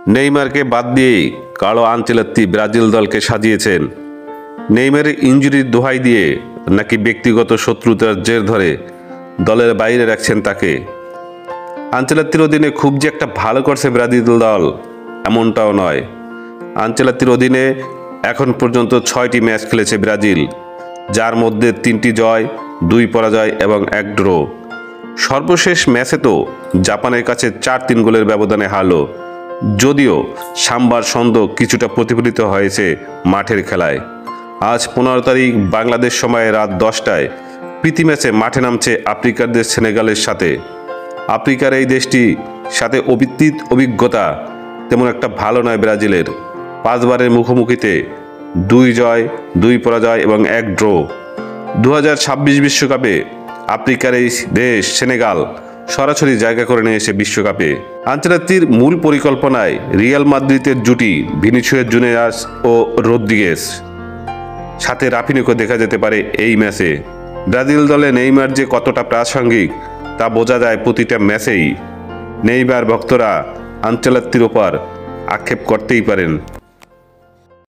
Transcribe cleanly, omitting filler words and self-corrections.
নেইমারকে বাদ দিয়েই Carlo Ancelotti Brazil দলকে সাজিয়েছেন। নেইমারের ইনজুরির দোহাই দিয়ে নাকি ব্যক্তিগত শত্রুতার জের ধরে দলের বাইরে রাখছেন তাকে। আনচেলত্তির অধীনে খুব যে একটা ভালো করছে ব্রাজিল দল এমনটাও নয়। আনচেলত্তির অধীনে এখন পর্যন্ত 6টি ম্যাচ খেলেছে ব্রাজিল, যার মধ্যে 3টি জয়, 2 পরাজয় এবং 1 ড্র। সর্বশেষ ম্যাচে তো জাপানের কাছে 4-3 গোলের ব্যবধানে হারল, যদিও সাম্বার ছন্দ কিছুটা প্রতিফলিত হয়েছে মাঠের খেলায়। আজ 15 তারিখ বাংলাদেশ সময়ে রাত 10টায় প্রীতি ম্যাচে মাঠে নামছে আফ্রিকার দেশ সেনেগালের সাথে। আফ্রিকার এই দেশটি সাথে অভিজ্ঞতা তেমন একটা ভালো নয় ব্রাজিলের। 5 বারের মুখোমুখিতে 2 জয়, 2 পরাজয় এবং 1 ড্র। 2026 বিশ্বকাপে আফ্রিকার এই দেশ সেনেগাল সরাসরি জায়গা করে নিয়েছে বিশ্বকাপে। আনচেলত্তির মূল পরিকল্পনায় রিয়াল মাদ্রিদের জুটি ভিনিসিয়াস জুনিয়র ও রদ্রিগেজ, সাথে রাফিনিকে দেখা যেতে পারে এই ম্যাচে। ব্রাজিল দলে নেইমার যে কতটা প্রাসঙ্গিক তা বোঝা যায় প্রতিটা ম্যাচেই। নেইমার ভক্তরা আনচেলত্তির ওপর আক্ষেপ করতেই পারেন।